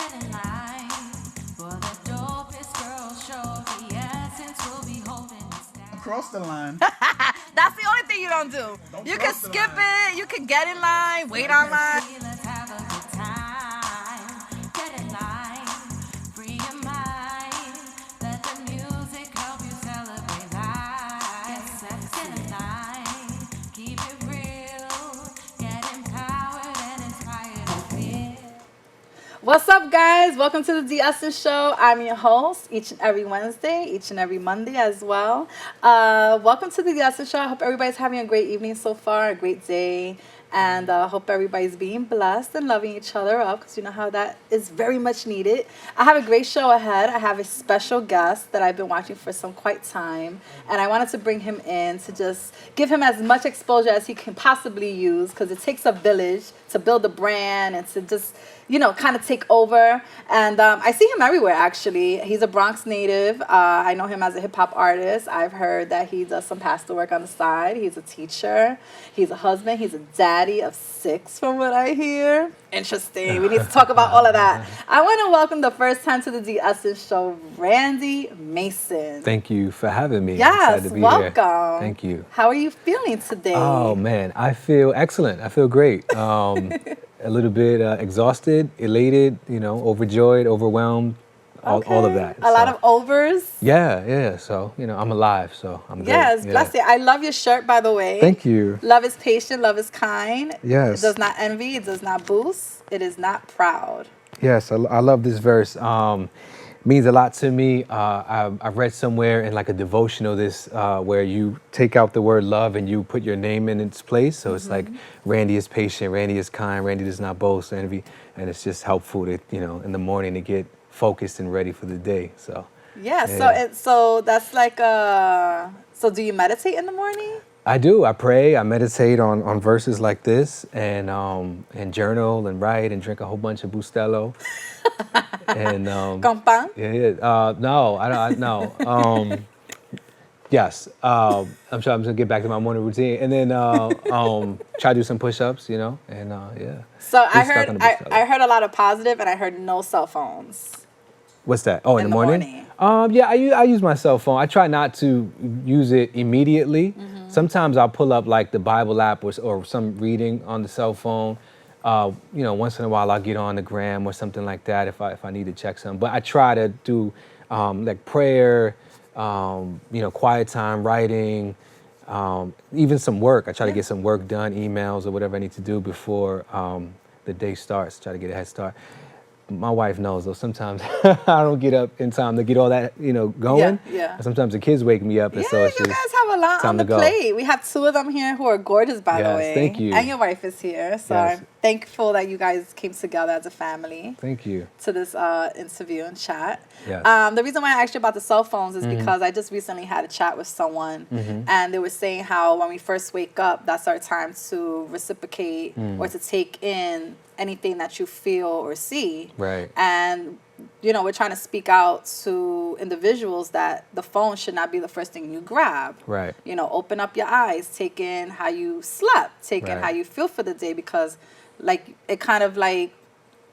get in line for the dopest girl show. The essence will be holding us down. Cross the line. That's the only thing you don't do. You can cross the skip line. it. You can get in line, wait online. Let's have a good time. Get in line, free your mind. Let the music help you celebrate life. Get in line, keep it real. Get empowered and inspired to feel. What's up, guys? Welcome to the D. Essence Show. I'm your host each and every Wednesday, each and every Monday as well. Welcome to the D. Essence Show. I hope everybody's having a great evening so far, a great day. And hope everybody's being blessed and loving each other up because you know how that is very much needed. I have a great show ahead. I have a special guest that I've been watching for some quite time. And I wanted to bring him in to just give him as much exposure as he can possibly use because it takes a village to build a brand and to just, you know, kind of take over. And I see him everywhere, actually. He's a Bronx native. I know him as a hip-hop artist. I've heard that he does some pastor work on the side. He's a teacher. He's a husband. He's a daddy of 6, from what I hear. Interesting. We need to talk about all of that. I want to welcome the first time to the D. Essence Show, Randy Mason. Thank you for having me. Yes, Excited to be welcome. Here. Thank you. How are you feeling today? Oh, man. I feel excellent. I feel great. A little bit exhausted, elated, you know, overjoyed, overwhelmed, all of that. A lot of overs. Yeah. So, you know, I'm alive, so I'm good. Yes, bless you. I love your shirt, by the way. Thank you. Love is patient, love is kind. Yes. It does not envy, it does not boost, it is not proud. Yes, I love this verse. Means a lot to me. I read somewhere in like a devotional this where you take out the word love and you put your name in its place. So it's like Randy is patient, Randy is kind, Randy does not boast, envy, and it's just helpful to, you know, in the morning to get focused and ready for the day. So So that's like so do you meditate in the morning? I do. I pray. I meditate on verses like this, and journal and write and drink a whole bunch of Bustelo. And Compan? Yeah. No, I don't. No. Yes. I'm sure I'm gonna get back to my morning routine, and then try to do some push-ups. You know, and yeah. So I heard a lot of positive, and I heard no cell phones. What's that? Oh, in the morning? Yeah, I use my cell phone. I try not to use it immediately. Sometimes I'll pull up like the Bible app or some reading on the cell phone. You know, once in a while I'll get on the gram or something like that if I need to check something. But I try to do like prayer, you know, quiet time, writing, even some work. I try to get some work done, emails or whatever I need to do before the day starts. Try to get a head start. My wife knows, though, sometimes I don't get up in time to get all that, you know, going. Yeah. Sometimes the kids wake me up, and so it's you just guys have a lot on the plate. We have 2 of them here who are gorgeous, by the way. Thank you. And your wife is here, so Yes. I'm thankful that you guys came together as a family. Thank you. To this interview and chat. Yes. The reason why I asked you about the cell phones is because I just recently had a chat with someone, and they were saying how when we first wake up, that's our time to reciprocate or to take in anything that you feel or see. Right. And, you know, we're trying to speak out to individuals that the phone should not be the first thing you grab. Right. You know, open up your eyes, take in how you slept, take in how you feel for the day, because, like, it kind of like,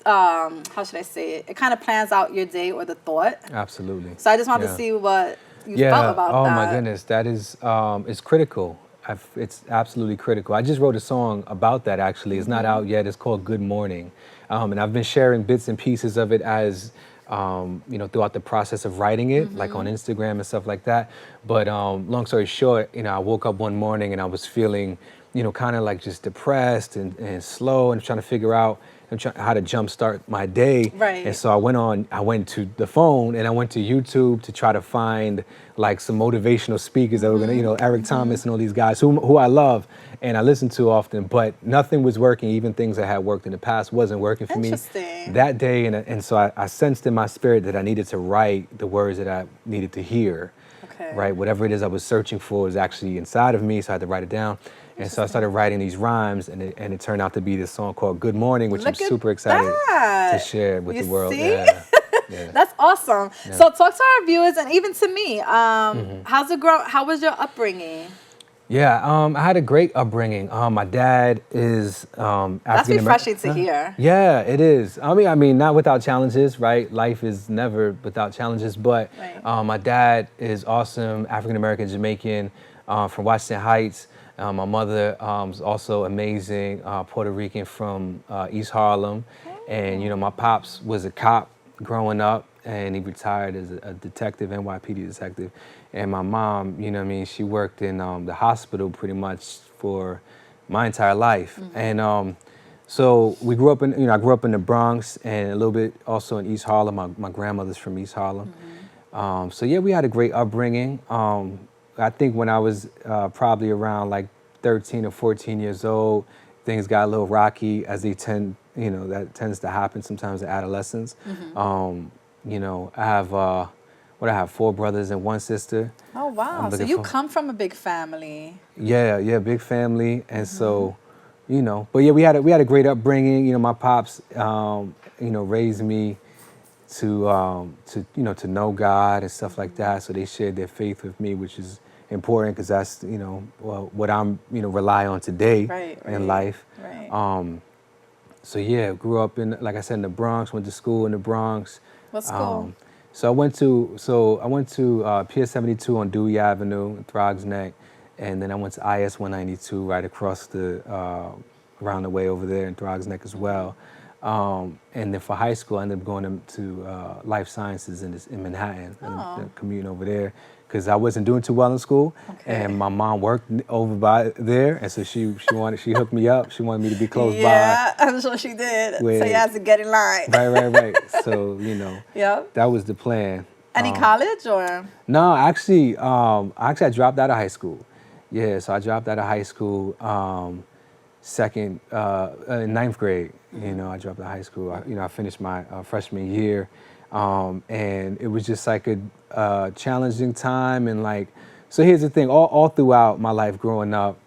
how should I say it? It kind of plans out your day or the thought. Absolutely. So I just wanted to see what you felt about that. Oh my goodness, that is it's critical. It's absolutely critical. I just wrote a song about that, actually. It's not out yet. It's called Good Morning. And I've been sharing bits and pieces of it as, you know, throughout the process of writing it, like on Instagram and stuff like that. But long story short, you know, I woke up one morning and I was feeling, you know, kind of like just depressed and slow and trying to figure out how to jumpstart my day. Right. And so I went to the phone and I went to YouTube to try to find like some motivational speakers that were gonna, you know, Eric Thomas and all these guys who I love and I listen to often, but nothing was working. Even things that had worked in the past wasn't working for me that day. And so I sensed in my spirit that I needed to write the words that I needed to hear. Okay. Right. Whatever it is I was searching for was actually inside of me, so I had to write it down. And so I started writing these rhymes, and it turned out to be this song called Good Morning, which I'm super excited to share with the world. See? Yeah. That's awesome. Yeah. So talk to our viewers and even to me. How was your upbringing? Yeah, I had a great upbringing. My dad is That's African American. refreshing to hear. Yeah, it is. I mean, not without challenges, right? Life is never without challenges. But Right. my dad is awesome, African American Jamaican, from Washington Heights. My mother is also amazing, Puerto Rican from East Harlem, and my pops was a cop growing up, and he retired as a detective, NYPD detective. And my mom, what I mean, she worked in the hospital pretty much for my entire life. And so we grew up in, I grew up in the Bronx and a little bit also in East Harlem. My grandmother's from East Harlem. So yeah, we had a great upbringing. I think when I was probably around like 13 or 14 years old, things got a little rocky as they tend, that tends to happen sometimes in adolescence. I have, I have 4 brothers and 1 sister. Oh, wow. So you come from a big family. Yeah, big family. And so, but yeah, we had a great upbringing. My pops, raised me to know God and stuff like that. So they shared their faith with me, which is important because that's, what I'm, rely on today in life. Right. So yeah, grew up in, like I said, in the Bronx, went to school in the Bronx. What school? So I went to Pier 72 on Dewey Avenue in Throgs Neck, and then I went to IS 192 right across the around the way over there in Throgs Neck as well. And then for high school, I ended up going to Life Sciences in Manhattan, and commuting over there because I wasn't doing too well in school, and my mom worked over by there, and so she hooked me up. She wanted me to be close by. Yeah, I'm sure she did. So you had to get in line. Right. So Yep. that was the plan. Any college or? No, actually, I dropped out of high school. Yeah, so I dropped out of high school in 9th grade. I dropped out of high school. I finished my freshman year, and it was just like a challenging time. And like, so here's the thing: all throughout my life growing up,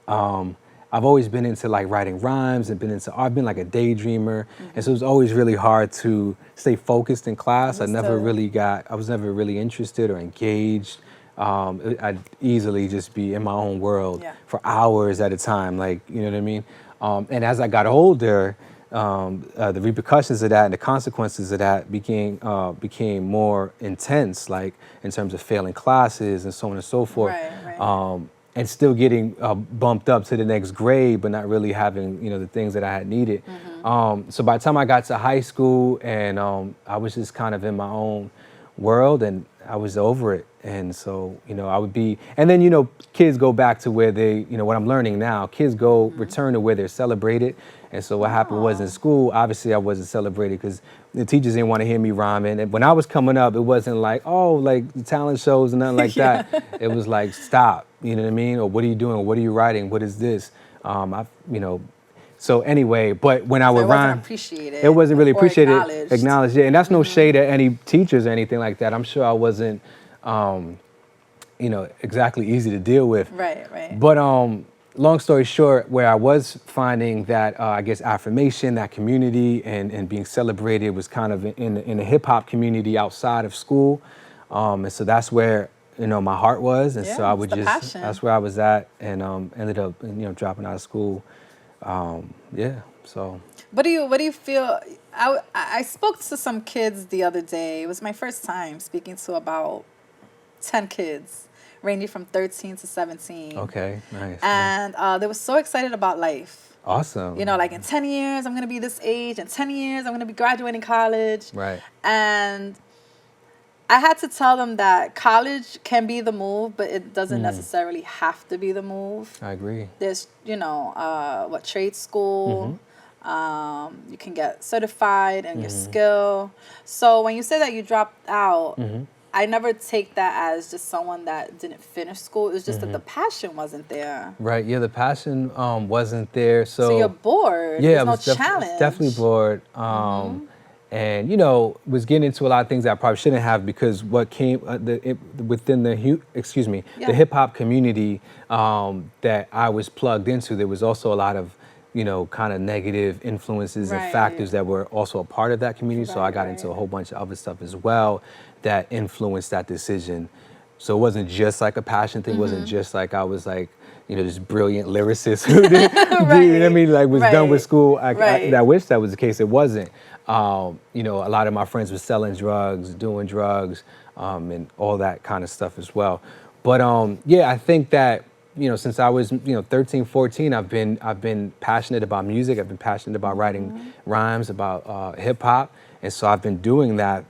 I've always been into like writing rhymes and I've been like a daydreamer. And so it was always really hard to stay focused in class. I was never really interested or engaged. I'd easily just be in my own world for hours at a time, like, you know what I mean? And as I got older, the repercussions of that and the consequences of that became more intense, like in terms of failing classes and so on and so forth. Right. And still getting bumped up to the next grade, but not really having, the things that I had needed. So by the time I got to high school, and I was just kind of in my own world, and I was over it. And so, I would be, and then, kids go back to where they, what I'm learning now, kids return to where they're celebrated. And so what happened was in school, obviously I wasn't celebrated because the teachers didn't want to hear me rhyming. And when I was coming up, it wasn't like, like the talent shows and nothing like that. It was like, stop, you know what I mean? Or what are you doing? What are you writing? What is this? So anyway, but when I would rhyme, it wasn't really appreciated, acknowledged. Yeah, and that's no shade at any teachers or anything like that. I'm sure I wasn't, exactly easy to deal with. Right. But long story short, where I was finding that, I guess, affirmation, that community, and being celebrated was kind of in the hip hop community outside of school. And so that's where, my heart was. And so I would that's where I was at, and ended up, dropping out of school. So. What do you feel? I spoke to some kids the other day. It was my first time speaking to about 10 kids, ranging from 13 to 17. Okay, nice. And they were so excited about life. Awesome. Like in 10 years, I'm going to be this age. In 10 years, I'm going to be graduating college. Right. And I had to tell them that college can be the move, but it doesn't necessarily have to be the move. I agree. There's, trade school. You can get certified in your skill. So when you say that you dropped out, I never take that as just someone that didn't finish school. It was just that the passion wasn't there. Right. Yeah, the passion wasn't there. So you're bored. Yeah, there's no challenge. Definitely bored. And was getting into a lot of things that I probably shouldn't have, because what came within the hip hop community that I was plugged into, there was also a lot of kind of negative influences and factors that were also a part of that community. So I got into a whole bunch of other stuff as well that influenced that decision So it wasn't just like a passion thing. It wasn't just like I was like, this brilliant lyricist who did, you know what I mean? Like was done with school. I wish that was the case. It wasn't. A lot of my friends were selling drugs, doing drugs, and all that kind of stuff as well. But I think that, since I was, 13, 14, I've been passionate about music. I've been passionate about writing rhymes, about hip hop. And so I've been doing that,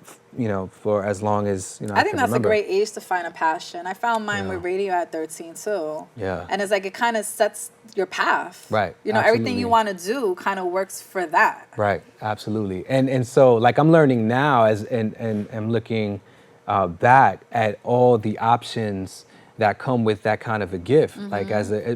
for as long as, I think can that's remember. a great age to find a passion. I found mine with radio at 13 too. Yeah. And it's like it kind of sets your path. Right. Everything you want to do kind of works for that. Right. Absolutely. And so like I'm learning now and I'm looking back at all the options that come with that kind of a gift. Like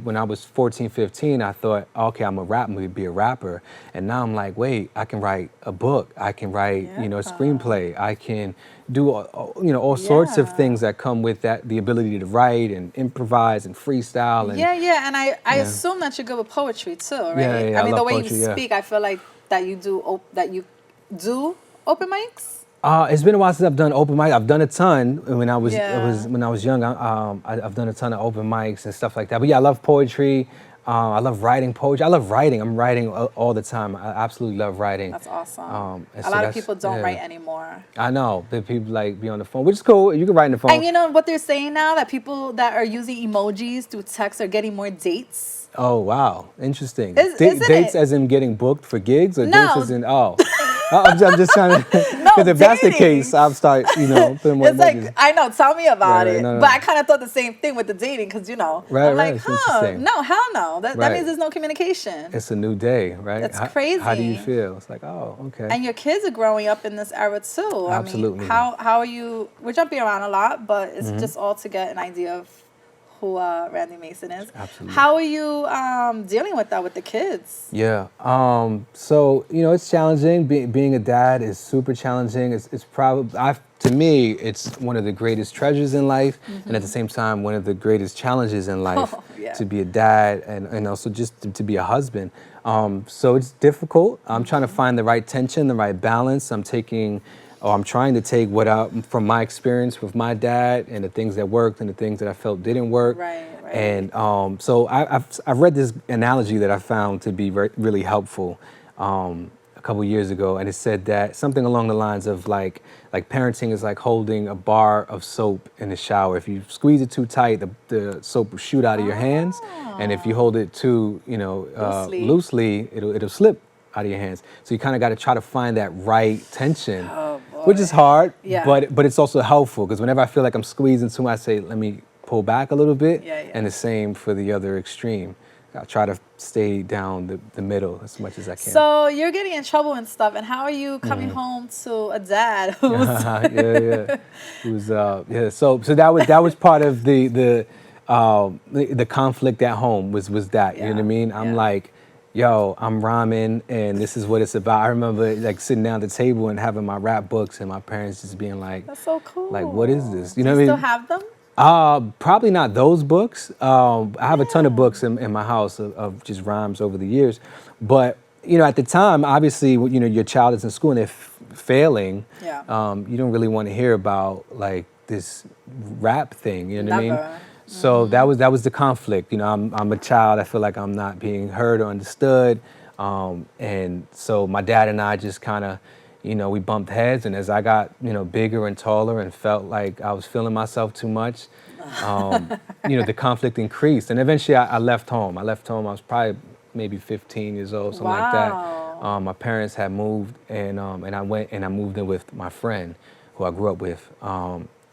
when I was 14, 15, I thought, okay, I'm going to be a rapper. And now I'm like, wait, I can write a book. I can write, a screenplay. I can do, all sorts of things that come with that, the ability to write and improvise and freestyle. And, And I assume that you're good with poetry too, right? Yeah, I mean, the way poetry, you speak, I feel like that you do open mics. It's been a while since I've done open mic. I've done a ton when I was young. I've done a ton of open mics and stuff like that. But I love poetry. I love writing poetry. I love writing. I'm writing all the time. I absolutely love writing. That's awesome. A lot of people don't write anymore. I know. But people like be on the phone, which is cool. You can write on the phone. And you know what they're saying now? That people that are using emojis through text are getting more dates. Oh, wow. Interesting. Dates as in getting booked for gigs? Or No. dates as in, I'm just trying to, because if that's the case, I'll start, putting more It's like, emojis. I know, tell me about it. No. But I kind of thought the same thing with the dating, because, I'm like, it's interesting. no, hell no. That means there's no communication. It's a new day, right? It's crazy. How do you feel? It's like, okay. And your kids are growing up in this era too. Absolutely. I mean, how are you, we're jumping around a lot, but it's just all to get an idea of who Randy Mason is. Absolutely. How are you dealing with that with the kids? Yeah. So, it's challenging. Being a dad is super challenging. It's probably, to me, it's one of the greatest treasures in life, and at the same time, one of the greatest challenges in life to be a dad and also just to be a husband. So it's difficult. I'm trying to find the right tension, the right balance. I'm trying to take from my experience with my dad and the things that worked and the things that I felt didn't work. Right. And so I've read this analogy that I found to be really helpful a couple years ago, and it said that something along the lines of like parenting is like holding a bar of soap in the shower. If you squeeze it too tight, the soap will shoot out of your hands, and if you hold it too loosely, it'll slip out of your hands. So you kind of got to try to find that right tension, which is hard, but it's also helpful, because whenever I feel like I'm squeezing too much, I say, let me pull back a little bit, and the same for the other extreme. I try to stay down the middle as much as I can. So you're getting in trouble and stuff, and how are you coming home to a dad who's... So that was part of the conflict at home was that, you know what I mean? I'm like, yo, I'm rhyming and this is what it's about. I remember like sitting down at the table and having my rap books and my parents just being like, that's so cool. Like, what is this? You know what I mean? Still have them? Probably not those books. I have a ton of books in my house of just rhymes over the years. But, at the time, obviously, your child is in school and they're failing. Yeah. You don't really want to hear about like this rap thing, you know what I mean? Never. So that was the conflict. I'm a child. I feel like I'm not being heard or understood. And so my dad and I just kind of, we bumped heads. And as I got, bigger and taller and felt like I was feeling myself too much, the conflict increased. And eventually I left home. I was probably maybe 15 years old, something like that. My parents had moved and I went and I moved in with my friend who I grew up with.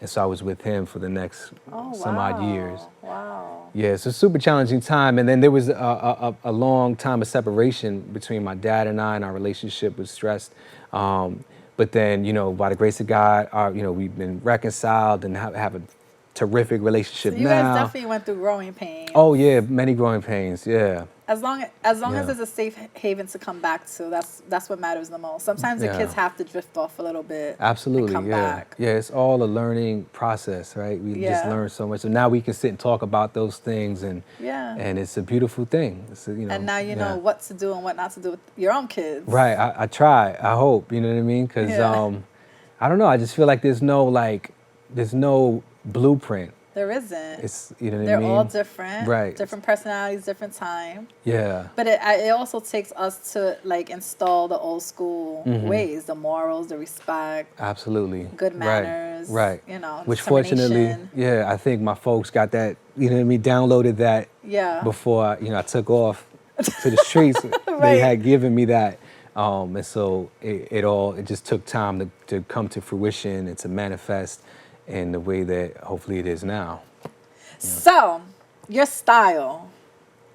And so I was with him for the next some odd years. Wow. Yeah, it's a super challenging time. And then there was a long time of separation between my dad and I, and our relationship was stressed. But then, by the grace of God, we've been reconciled and have a terrific relationship now. So you guys definitely went through growing pains. Oh yeah, many growing pains, yeah. As long as there's a safe haven to come back to, that's what matters the most. Sometimes the kids have to drift off a little bit. Absolutely, and come back. Yeah, it's all a learning process, right? We just learn so much. So now we can sit and talk about those things, and it's a beautiful thing. And now you know what to do and what not to do with your own kids. Right. I try. I hope. You know what I mean? Because I don't know. I just feel like there's no blueprint. There isn't. It's, you know what I They're mean? all different. Right. Different personalities, different time. Yeah. But it also takes us to like install the old school ways, the morals, the respect. Absolutely. Good manners. Right. You know, which fortunately, determination. I think my folks got that, you know what I mean, downloaded that before, I took off to the streets. They had given me that. And so it just took time to come to fruition and to manifest in the way that hopefully it is now. So, your style.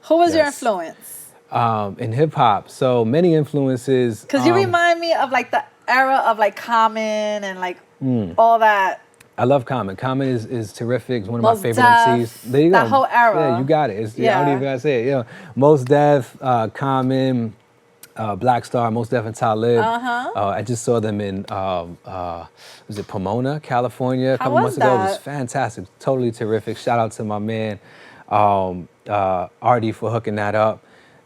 Who was your influence? In hip hop, so many influences. Because you remind me of like the era of like Common and like all that. I love Common. Common is terrific. It's one of Most my favorite Def, MCs. There you go. That whole era. Yeah, you got it. I don't even gotta say it. Most Def, Common, Black Star, Most Def and Talib. I just saw them in was it Pomona, California, a couple months ago. It was fantastic, totally terrific. Shout out to my man Artie for hooking that up.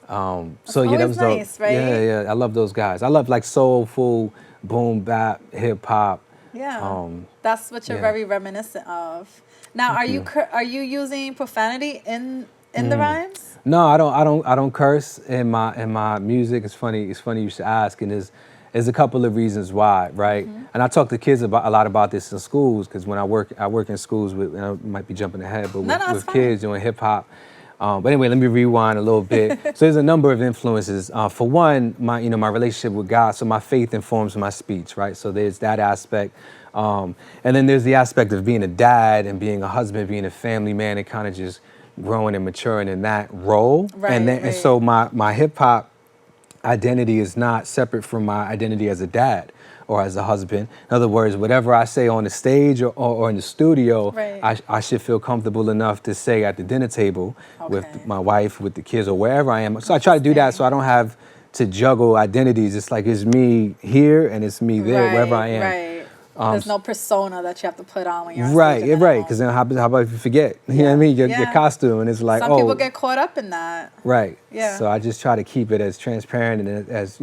So yeah, that was nice, dope. Right? Yeah, I love those guys. I love like soulful, boom bap, hip hop. Yeah, that's what you're very reminiscent of. Now, are you using profanity in the rhymes? No, I don't curse in my music. It's funny you should ask, and there's a couple of reasons why, right? And I talk to kids a lot about this in schools, because when I work in schools with, and I might be jumping ahead, but with kids doing hip hop. But anyway, let me rewind a little bit. So there's a number of influences. For one, my relationship with God. So my faith informs my speech, right? So there's that aspect. And then there's the aspect of being a dad and being a husband, being a family man, and kind of just growing and maturing in that role. And so my hip hop identity is not separate from my identity as a dad or as a husband. In other words, whatever I say on the stage or in the studio, I should feel comfortable enough to say at the dinner table with my wife, with the kids, or wherever I am. So I try to do that so I don't have to juggle identities. It's like it's me here and it's me there, wherever I am. There's no persona that you have to put on when you're on stage. Right. Because then how about if you forget? You know what I mean? Your costume, and it's like, some people get caught up in that. Right. Yeah. So I just try to keep it as transparent and as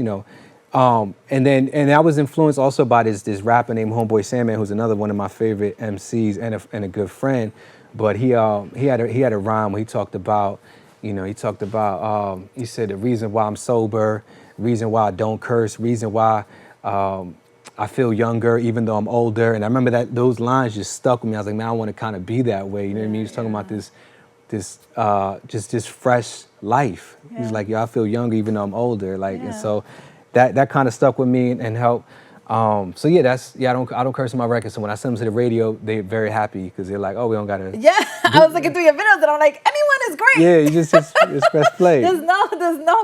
and I was influenced also by this rapper named Homeboy Sandman, who's another one of my favorite MCs and a good friend. But he had a rhyme where he talked about, he said the reason why I'm sober, reason why I don't curse, reason why I feel younger even though I'm older. And I remember that those lines just stuck with me. I was like, man, I want to kind of be that way. You know what I mean? He was talking about this fresh life. He's like, I feel younger even though I'm older. And so that kind of stuck with me and helped. I don't curse on my record. So when I send them to the radio, they're very happy because they're like, oh, we don't gotta. Yeah, I was looking through your videos and I'm like, anyone is great. Yeah, you just press play. There's no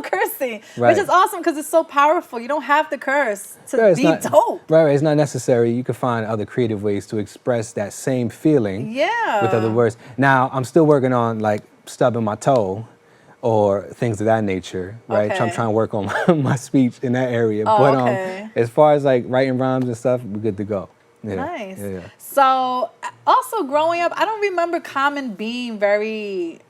cursing, which is awesome because it's so powerful. You don't have to curse to be dope. Right, it's not necessary. You can find other creative ways to express that same feeling. Yeah. With other words. Now I'm still working on like stubbing my toe or things of that nature, right? Okay. I'm trying to work on my speech in that area. As far as like writing rhymes and stuff, we're good to go. Yeah. Nice. Yeah. So also growing up, I don't remember Common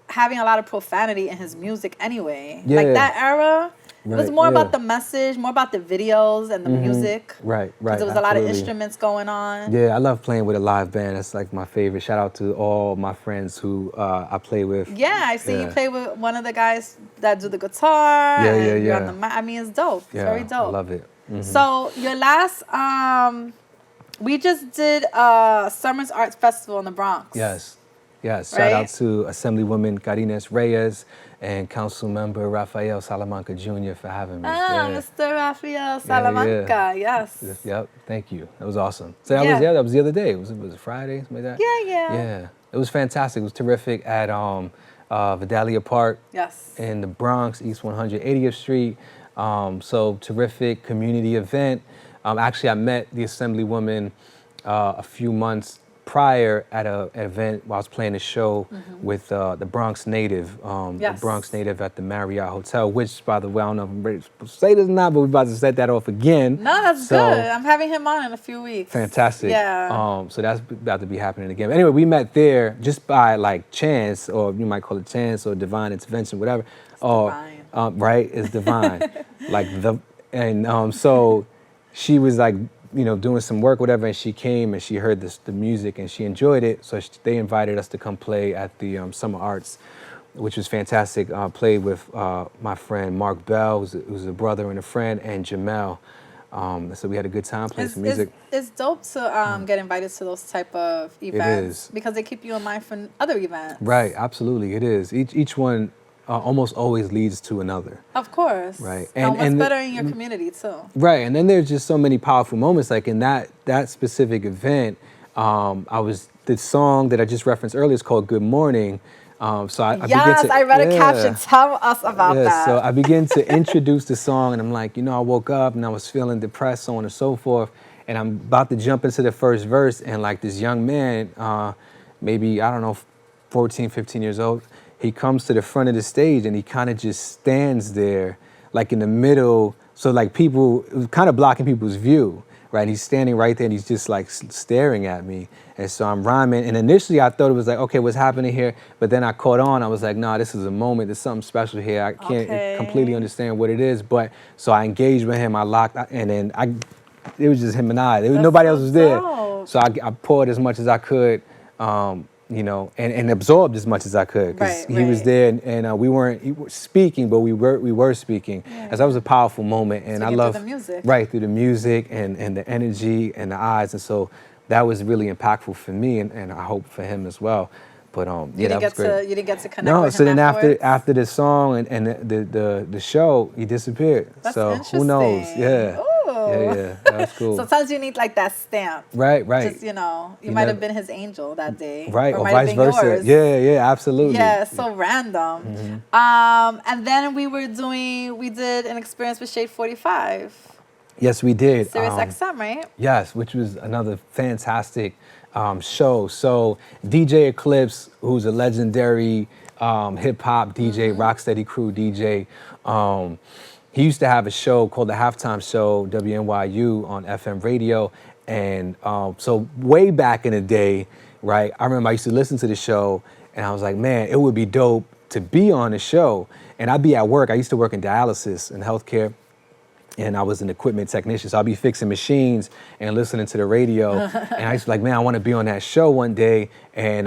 having a lot of profanity in his music anyway. Yeah. Like that era, it was more about the message, more about the videos and the music. Right. Because there was a lot of instruments going on. Yeah, I love playing with a live band. That's like my favorite. Shout out to all my friends who I play with. Yeah, I see you play with one of the guys that do the guitar. You're on the it's dope. It's very dope. I love it. So your last, we just did Summer's Arts Festival in the Bronx. Yes. Shout out to Assemblywoman Carines Reyes and Council Member Rafael Salamanca Jr. for having me. Mr. Rafael Salamanca, yes. Yep, thank you. That was awesome. So that was the other day. Was it Friday, something like that? Yeah. It was fantastic. It was terrific at Vidalia Park. Yes. In the Bronx, East 180th Street. So terrific community event. Actually, I met the Assemblywoman a few months prior at an event while I was playing a show with the Bronx native, the Bronx native at the Marriott Hotel, which, by the way, I don't know if I'm ready to say this or not, but we're about to set that off again. No, that's good. I'm having him on in a few weeks. Fantastic. Yeah. So that's about to be happening again. Anyway, we met there just by like chance, or you might call it chance or divine intervention, whatever. Divine. Right? It's divine. So she was like doing some work, whatever, and she came and she heard the music and she enjoyed it. So they invited us to come play at the Summer Arts, which was fantastic. Played with my friend Mark Bell, who's a brother and a friend, and Jamel. So we had a good time playing some music. It's dope to get invited to those type of events because they keep you in mind for other events. Right, absolutely, it is. Each one almost always leads to another. Of course. Right, and what's better in your community too. Right, and then there's just so many powerful moments. Like in that specific event, the song that I just referenced earlier is called "Good Morning." So I read a caption. Tell us about that. So I began to introduce the song, and I'm like, I woke up and I was feeling depressed, so on and so forth. And I'm about to jump into the first verse, and like this young man, maybe, I don't know, 14, 15 years old, he comes to the front of the stage and he kind of just stands there, like in the middle. So like people, kind of blocking people's view. Right, and he's standing right there and he's just like staring at me. And so I'm rhyming. And initially I thought it was like, okay, what's happening here? But then I caught on. I was like, nah, this is a moment. There's something special here. I can't completely understand what it is. But so I engaged with him. I locked, and then it was just him and I. Nobody else was there. So I poured as much as I could, and absorbed as much as I could, because he was there, and we weren't speaking, but we were speaking. Yeah. As that was a powerful moment, and I love through the music. Right, through the music and the energy and the eyes, and so that was really impactful for me, and I hope for him as well. But that was great. You didn't get to connect with him. No, so then after the song and the show, he disappeared. That's so interesting. Who knows? Yeah. Yeah, that was cool. Sometimes you need like that stamp. Right. Just, you might have been his angel that day. Right, or vice versa. Yours. Yeah, absolutely. Yeah, so random. Mm-hmm. And then we did an experience with Shade 45. Yes, we did. Sirius XM, right? Yes, which was another fantastic show. So DJ Eclipse, who's a legendary hip-hop DJ, Rocksteady Crew DJ, he used to have a show called The Halftime Show, WNYU, on FM radio. And so way back in the day, right, I remember I used to listen to the show, and I was like, man, it would be dope to be on the show. And I'd be at work. I used to work in dialysis and healthcare, and I was an equipment technician. So I'd be fixing machines and listening to the radio. And I used to be like, man, I want to be on that show one day. And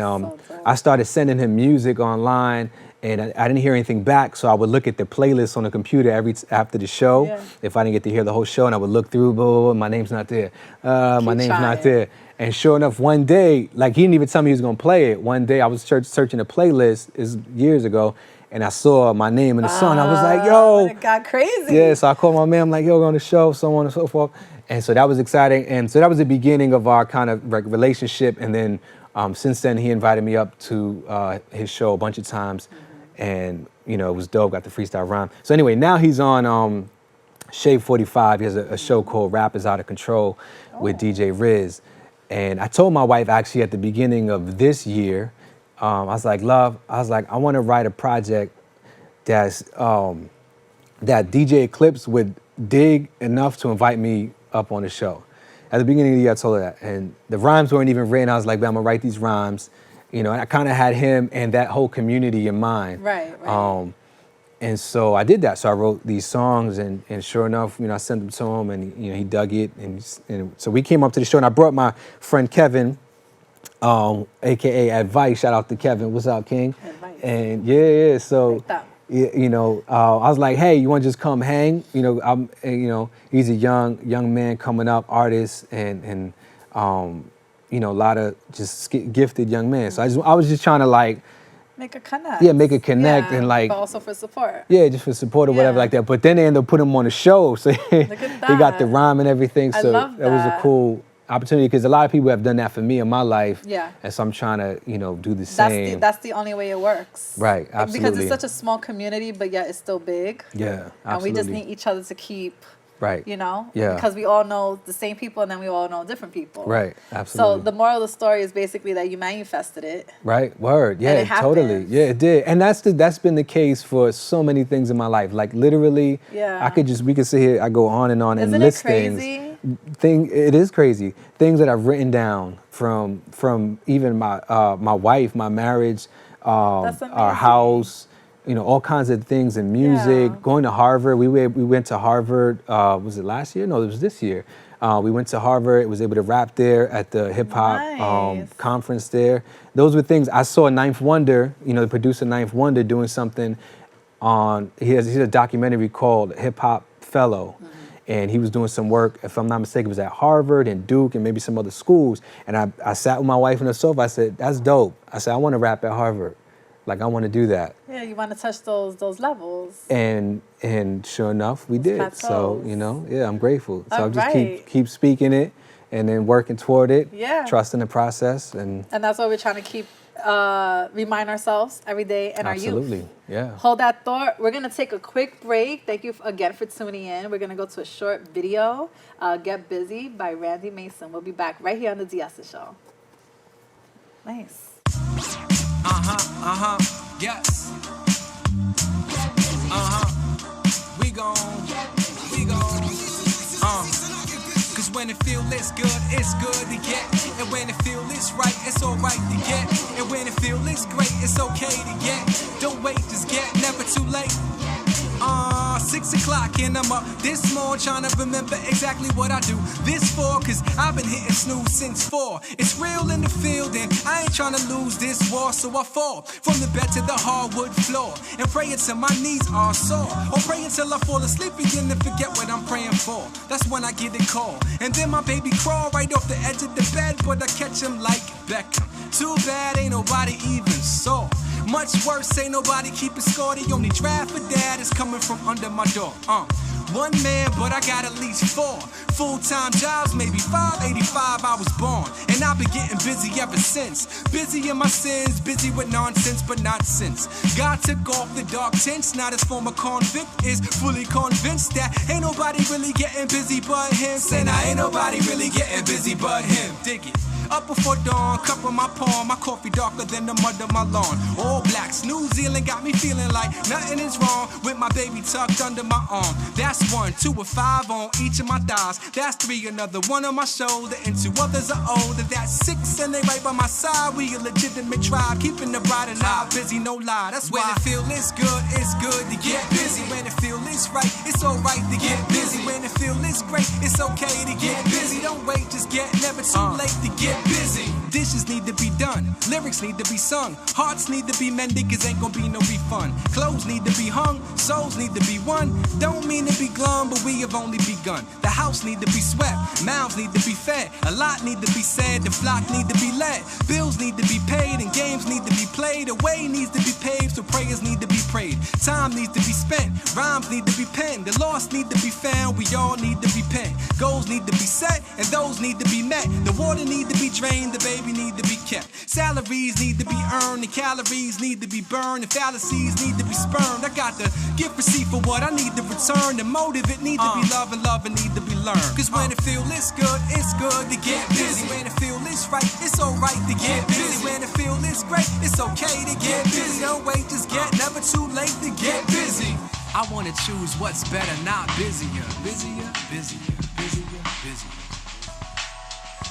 I started sending him music online. And I didn't hear anything back, so I would look at the playlist on the computer after the show, if I didn't get to hear the whole show, and I would look through, blah, blah, blah, my name's not there, my name's not there. And sure enough, one day, like he didn't even tell me he was gonna play it. One day I was searching the playlist, is years ago, and I saw my name in the song. I was like, yo. It got crazy. Yeah, so I called my man, I'm like, yo, we're on the show, so on and so forth. And so that was exciting. And so that was the beginning of our kind of like relationship. And then since then, he invited me up to his show a bunch of times. And, it was dope, got the freestyle rhyme. So anyway, now he's on Shade 45. He has a show called Rap Is Out of Control with DJ Riz. And I told my wife actually at the beginning of this year, I was like, love, I want to write a project that DJ Eclipse would dig enough to invite me up on the show. At the beginning of the year, I told her that. And the rhymes weren't even written. I was like, I'm going to write these rhymes. And I kind of had him and that whole community in mind. Right. And so I did that. So I wrote these songs, and sure enough, I sent them to him, and he dug it. And so we came up to the show, and I brought my friend Kevin, aka Advice. Shout out to Kevin. What's up, King? Advice. And so I was like, hey, you want to just come hang? He's a young man coming up, artist, and a lot of just gifted young men. So I was just trying to like make a connect. Yeah, make a connect and like. But also for support. Yeah, just for support or whatever like that. But then they ended up putting him on the show, so he got the rhyme and everything. So that was a cool opportunity, because a lot of people have done that for me in my life. Yeah. And so I'm trying to do the same. That's the only way it works. Right. Absolutely. Because it's such a small community, but yet it's still big. Yeah. Absolutely. And we just need each other to keep. Right. Yeah. Because we all know the same people, and then we all know different people. Right. Absolutely. So the moral of the story is basically that you manifested it. Right. Word. Yeah. Totally. Yeah, it did. And that's been the case for so many things in my life. Like literally. Yeah. We could sit here. I go on and Isn't and list it crazy? things. It is crazy. Things that I've written down from even my wife, my marriage, our house. all kinds of things in music, Yeah. going to Harvard. We went to Harvard, was it last year? No, it was this year. We went to Harvard, was able to rap there at the hip hop Nice. conference there. Those were things, I saw Ninth Wonder, the producer Ninth Wonder doing something he has a documentary called Hip Hop Fellow. And he was doing some work, if I'm not mistaken, it was at Harvard and Duke and maybe some other schools. And I sat with my wife on the sofa, I said, that's dope. I said, I want to rap at Harvard. Like, I want to do that. Yeah, you want to touch those levels. And sure enough, we did. plateaus. So, yeah, I'm grateful. So All I just right. keep speaking it and then working toward it, Yeah. trusting the process. And that's what we're trying to keep, remind ourselves every day and our youth. absolutely, yeah. Hold that thought. We're going to take a quick break. Thank you again for tuning in. We're going to go to a short video, Get Busy by Randy Mason. We'll be back right here on the D.S. Show. Nice. Yes. Cause when it feel it's good to get. And when it feel it's right, it's alright to get. And when it feel it's great, it's okay to get. Don't wait, just get, never too late. 6 o'clock and I'm up this morning trying to remember exactly what I do this for, cause I've been hitting snooze since 4. It's real in the field and I ain't trying to lose this war, so I fall from the bed to the hardwood floor and pray until my knees are sore, or pray until I fall asleep again and forget what I'm praying for. That's when I get a call and then my baby crawl right off the edge of the bed, but I catch him like Beckham. Too bad ain't nobody even saw. Much worse, ain't nobody keeping score. The only draft for dad is coming from under my door. One man, but I got at least 4 full-time jobs, maybe 5. 85 I was born, and I've been getting busy ever since. Busy in my sins, busy with nonsense, but not since God took off the dark tints. Now this former convict is fully convinced that ain't nobody really getting busy but him. Say now ain't nobody really getting busy but him. Dig it. Up before dawn, cup of my palm, my coffee darker than the mud of my lawn. All blacks, New Zealand got me feeling like nothing is wrong with my baby tucked under my arm. That's 1, 2 or 5 on each of my thighs. That's 3, another one on my shoulder, and 2 others are older. That's 6, and they right by my side. We a legitimate tribe, keeping the bride and I busy, no lie. That's when it feel it's good to get busy. When it feel it's right, it's alright to get busy. When it feel it's great, it's okay to get busy. Don't wait, just get, never too late to get busy. Dishes need to be done, lyrics need to be sung, hearts need to be mended, cause ain't gonna be no refund. Clothes need to be hung, souls need to be won. Don't mean to be glum, but we have only begun. The house need to be swept, mouths need to be fed, a lot need to be said, the flock need to be led. Bills need to be paid and games need to be played. A way needs to be paved, so prayers need to be prayed. Time needs to be spent, rhymes need to be penned. The lost need to be found, we all need to be penned. Goals need to be set, and those need to be met. The water need to be drained, the baby need to be kept. Salaries need to be earned, and calories need to be burned, and fallacies need to be spurned. I got the gift receipt for what I need to return. The motive, it need to be love, and love, it need to be learned. Cause when it feel it's good to get busy. When it feel it's right, it's alright to get busy. When it feel it's great, it's okay to get busy. Don't wait, just get, never too late to get busy. I wanna choose what's better, not busier. Busier, busier, busier, busier.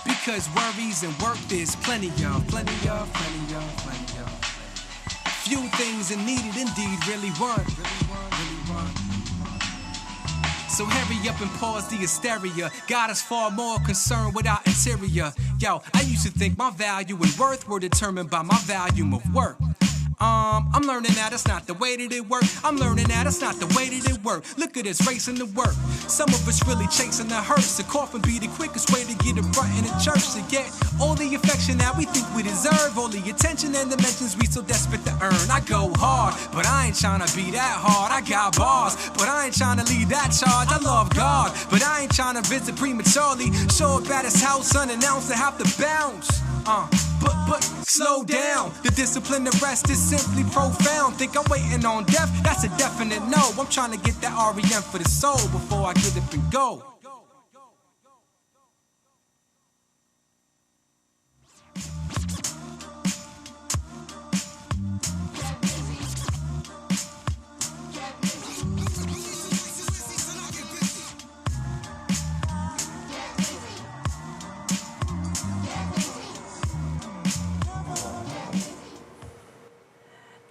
Because worries and work there's plenty of, plenty of, plenty of, plenty of. Few things are needed, indeed, really one. So hurry up and pause the hysteria. God is far more concerned with our interior. Yo, I used to think my value and worth were determined by my volume of work. I'm learning that it's not the way that it work. I'm learning that it's not the way that it work. Look at us racing to work. Some of us really chasing the hearse. The coffin be the quickest way to get a front in the church. To get all the affection that we think we deserve, all the attention and dimensions we so desperate to earn. I go hard, but I ain't trying to be that hard. I got bars, but I ain't trying to lead that charge. I love God, but I ain't trying to visit prematurely. Show up at his house unannounced and have to bounce. But slow down. The discipline, the rest is simply profound. Think I'm waiting on death? That's a definite no. I'm trying to get that REM for the soul before I get up and go.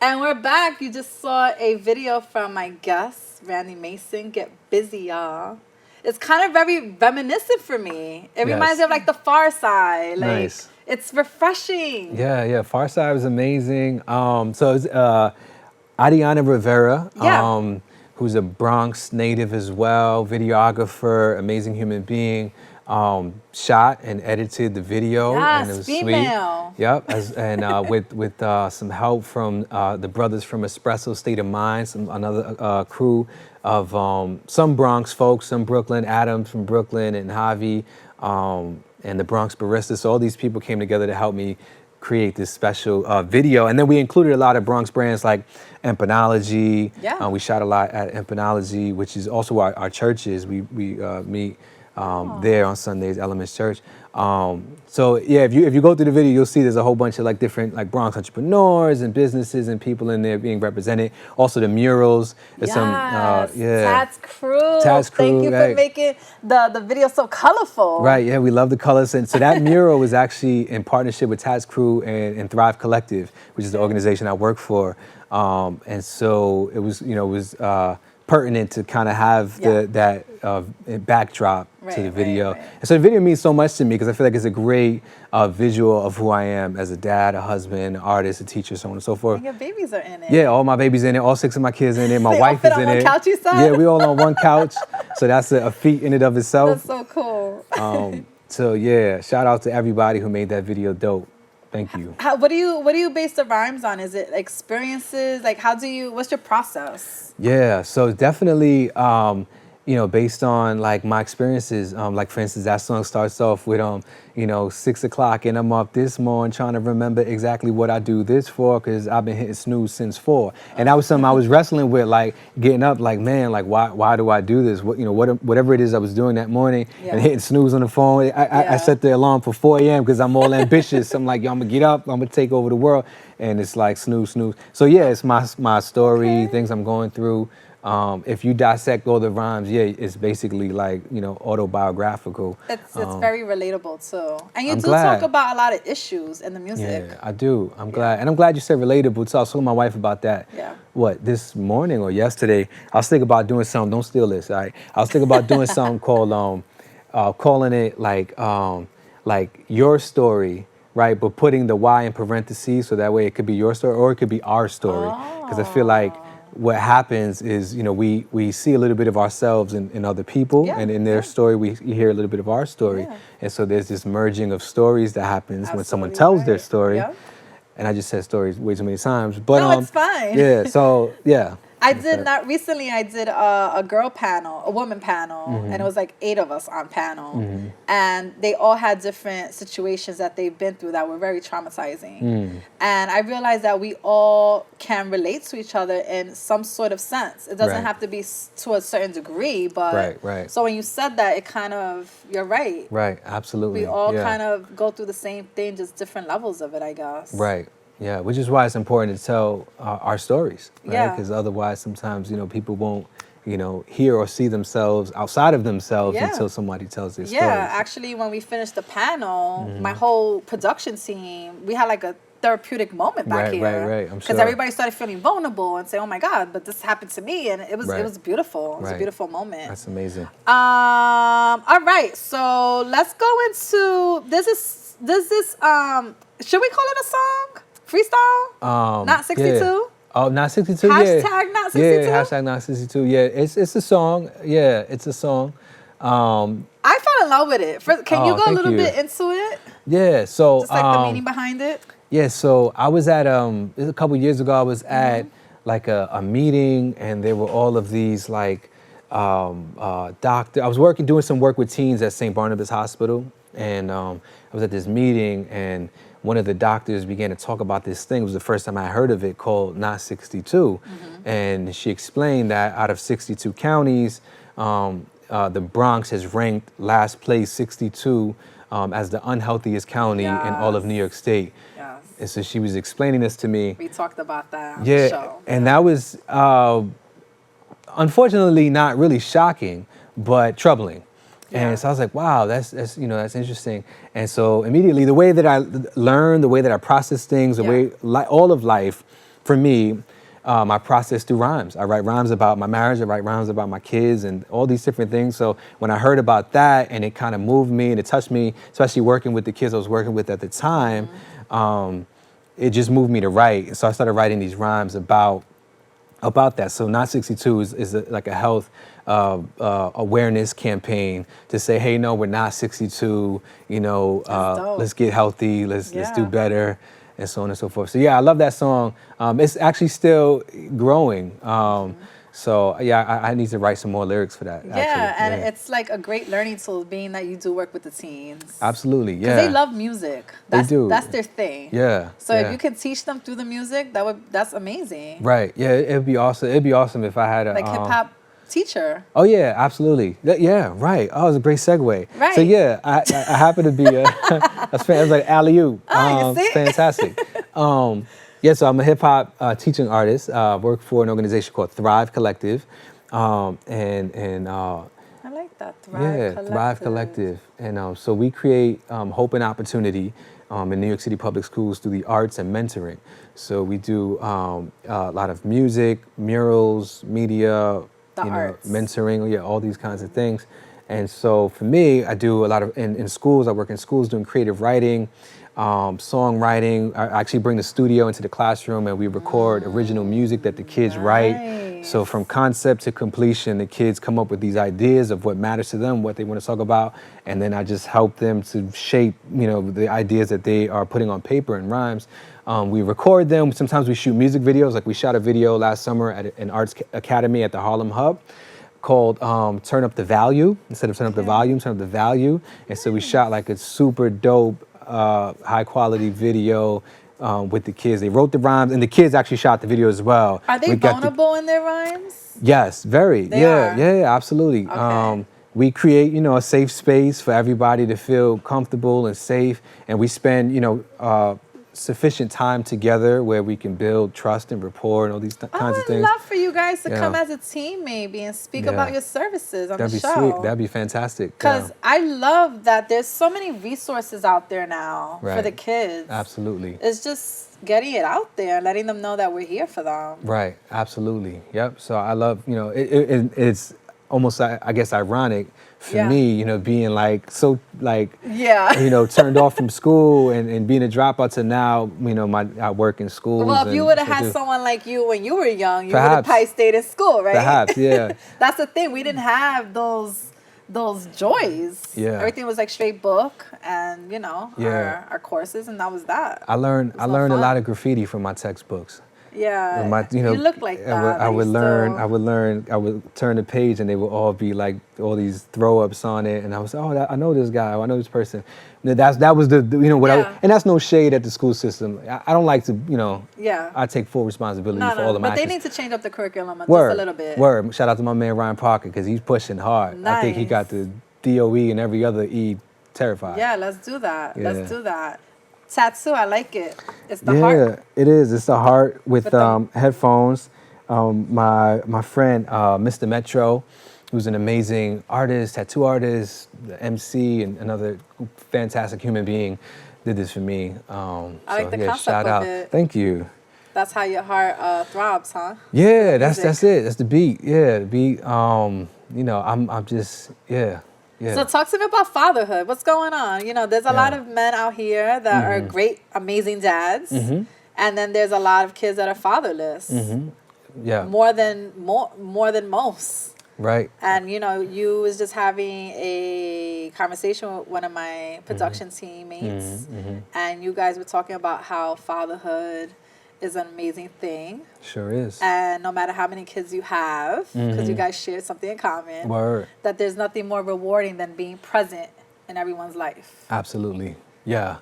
And we're back. You just saw a video from my guest, Randy Mason. Get busy, y'all. It's kind of very reminiscent for me. It reminds me of like the Far Side. Like, Nice. It's refreshing. Yeah. Far Side was amazing. So it's Adiana Rivera, who's a Bronx native as well, videographer, amazing human being. Shot and edited the video, and it was female. sweet. Yep, with some help from the brothers from Espresso State of Mind, another crew of some Bronx folks, some Brooklyn, Adams from Brooklyn, and Javi, and the Bronx Baristas. So all these people came together to help me create this special video, and then we included a lot of Bronx brands like Empanology. Yeah. We shot a lot at Empanology, which is also our churches. We meet there on Sundays, Elements Church. So yeah, if you go through the video, you'll see there's a whole bunch of like different like Bronx entrepreneurs and businesses and people in there being represented. Also the murals. There's Tad's crew. Tad's crew. Thank you for making the video so colorful. Right, yeah, we love the colors. And so that mural was actually in partnership with Tad's crew and Thrive Collective, which is the organization I work for. And so it was, pertinent to kind of have that backdrop to the video. Right. And so the video means so much to me because I feel like it's a great visual of who I am as a dad, a husband, an artist, a teacher, so on and so forth. And your babies are in it. Yeah, all my babies in it, all 6 of my kids in it, my They wife all fit is on in one it. couch, you said? Yeah, we all on one couch. So that's a feat in and of itself. That's so cool. So yeah, shout out to everybody who made that video dope. Thank you. What do you base the rhymes on? Is it experiences? Like, what's your process? Yeah, so definitely, based on like my experiences, like for instance, that song starts off with, 6 o'clock and I'm up this morning trying to remember exactly what I do this for, because I've been hitting snooze since 4. And that was something I was wrestling with, like getting up, like, man, like why do I do this? Whatever it is I was doing that morning and hitting snooze on the phone. I set the alarm for 4 a.m. because I'm all ambitious. I'm like, yo, I'm gonna get up, I'm gonna take over the world. And it's like snooze. So yeah, it's my story, things I'm going through. If you dissect all the rhymes, it's basically like, autobiographical. It's very relatable too. And you I'm do glad. talk about a lot of issues in the music. Yeah, I do. I'm glad. And I'm glad you said relatable too. I was telling my wife about that. Yeah. This morning or yesterday, I was thinking about doing something, don't steal this, all right? I was thinking about doing something called, calling it like your story, right? But putting the Y in parentheses so that way it could be your story or it could be our story. Because I feel like what happens is, we see a little bit of ourselves in other people, and in their story, we hear a little bit of our story. Yeah. And so there's this merging of stories that happens when someone tells their story. Yep. And I just said stories way too many times. But, no, it's fine. Yeah, so, yeah. I did a girl panel, a woman panel, and it was like 8 of us on panel. And they all had different situations that they've been through that were very traumatizing. And I realized that we all can relate to each other in some sort of sense. It doesn't have to be to a certain degree, but right. So when you said that, it kind of, you're right. Right, absolutely. We all kind of go through the same thing, just different levels of it, I guess. Right. Yeah, which is why it's important to tell our stories, right? Yeah. Because otherwise, sometimes people won't, hear or see themselves outside of themselves until somebody tells their stories. Yeah, actually, when we finished the panel, my whole production team, we had like a therapeutic moment back here. Right. I'm sure. Because everybody started feeling vulnerable and say, "Oh my God, but this happened to me," and it was beautiful. It was a beautiful moment. That's amazing. All right, so let's go into this. Should we call it a song? Freestyle? Not 62? Yeah. Oh, not 62. Hashtag not 62? Yeah, hashtag not 62. Yeah, it's a song. Yeah, it's a song. I fell in love with it. Can you go a little bit into it? Yeah, so just like the meaning behind it. Yeah, so I was at a couple years ago. I was at like a meeting, and there were all of these like doctor. I was doing some work with teens at St. Barnabas Hospital, and I was at this meeting, and one of the doctors began to talk about this thing. It was the first time I heard of it, called Not 62. And she explained that out of 62 counties, the Bronx has ranked last place 62 as the unhealthiest county in all of New York State. Yes. And so she was explaining this to me. We talked about that on the show. And that was unfortunately not really shocking, but troubling. And so I was like, wow, that's interesting. And so immediately the way that I learn, the way that I process things, the way all of life for me, I process through rhymes. I write rhymes about my marriage. I write rhymes about my kids and all these different things. So when I heard about that and it kind of moved me and it touched me, especially working with the kids I was working with at the time, it just moved me to write. So I started writing these rhymes about that. So Not 62 is like a health awareness campaign to say, hey, no, we're not 62. You know, let's get healthy. Let's do better, and so on and so forth. So yeah, I love that song. It's actually still growing. So yeah, I need to write some more lyrics for that. And it's like a great learning tool, being that you do work with the teens. Absolutely, yeah. Because they love music. They do. That's their thing. Yeah. So if you can teach them through the music, that's amazing. Right. Yeah, it'd be awesome. It'd be awesome if I had a hip hop teacher. Oh yeah, absolutely. Yeah, right. Oh, it was a great segue. Right. So yeah, I happen to be a fan. It was like alley-oop. Oh, you see? Fantastic. Yeah, so I'm a hip hop teaching artist. Work for an organization called Thrive Collective, and I like that. Thrive Collective. And so we create hope and opportunity in New York City public schools through the arts and mentoring. So we do a lot of music, murals, media, mentoring, all these kinds of things. And so for me, I do a lot of, in schools, I work in schools doing creative writing, songwriting. I actually bring the studio into the classroom and we record original music that the kids write. So from concept to completion, the kids come up with these ideas of what matters to them, what they want to talk about, and then I just help them to shape, the ideas that they are putting on paper in rhymes. We record them. Sometimes we shoot music videos. Like we shot a video last summer at an arts academy at the Harlem Hub called Turn Up the Value. Instead of Turn Up the Volume, Turn Up the Value. And so we shot like a super dope, high quality video with the kids. They wrote the rhymes and the kids actually shot the video as well. Are they vulnerable in their rhymes? Yes, very. They are? Yeah, absolutely. Okay. We create, a safe space for everybody to feel comfortable and safe. And we spend, sufficient time together where we can build trust and rapport and all these kinds of things. I'd love for you guys to come as a team maybe and speak about your services on the show. That'd be sweet. That'd be fantastic. Because I love that there's so many resources out there now for the kids. Absolutely. It's just getting it out there, letting them know that we're here for them. Right. Absolutely. Yep. So I love, it's almost, I guess, ironic for me, being turned off from school and being a dropout to now, I work in schools. Well, if you would have had someone like you when you were young, you would have probably stayed in school, right? Perhaps, yeah. That's the thing. We didn't have those joys. Yeah. Everything was like straight book and, our courses, and that was that. I learned a lot of graffiti from my textbooks. Yeah, you look like that. I would turn the page and they would all be like all these throw ups on it, and I was, I know this guy, I know this person. That was the and that's no shade at the school system. I don't like to I take full responsibility for all of my actions. But they need to change up the curriculum just a little bit. Word. Shout out to my man Ryan Parker because he's pushing hard. Nice. I think he got the DOE and every other E terrified. Yeah, let's do that. Yeah. Let's do that. Tattoo, I like it. It's the heart. Yeah, it is. It's the heart with headphones. My friend, Mr. Metro, who's an amazing artist, tattoo artist, MC, and another fantastic human being, did this for me. I like the concept shout out. Of it. Thank you. That's how your heart throbs, huh? Yeah, that's it. That's the beat. Yeah, the beat. I'm just Yeah. So talk to me about fatherhood. What's going on? There's a lot of men out here that are great, amazing dads, and then there's a lot of kids that are fatherless. Yeah. More than most. Right. And you was just having a conversation with one of my production teammates, and you guys were talking about how fatherhood is an amazing thing. Sure is. And no matter how many kids you have, because you guys share something in common, that there's nothing more rewarding than being present in everyone's life. Absolutely. Yeah.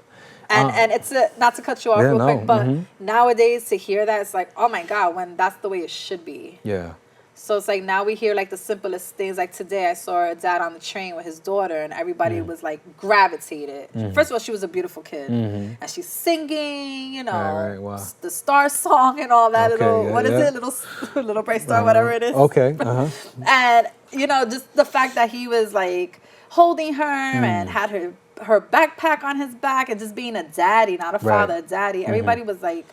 And it's not to cut you off real quick, but nowadays to hear that, it's like, oh my God, when that's the way it should be. Yeah. So it's like now we hear like the simplest things. Like today I saw a dad on the train with his daughter and everybody was like gravitated. First of all, she was a beautiful kid. And she's singing, wow. the Star Song and all that. Little Bright Star, whatever it is. Okay. And, just the fact that he was like holding her and had her backpack on his back and just being a daddy, not a father, a daddy. Everybody was like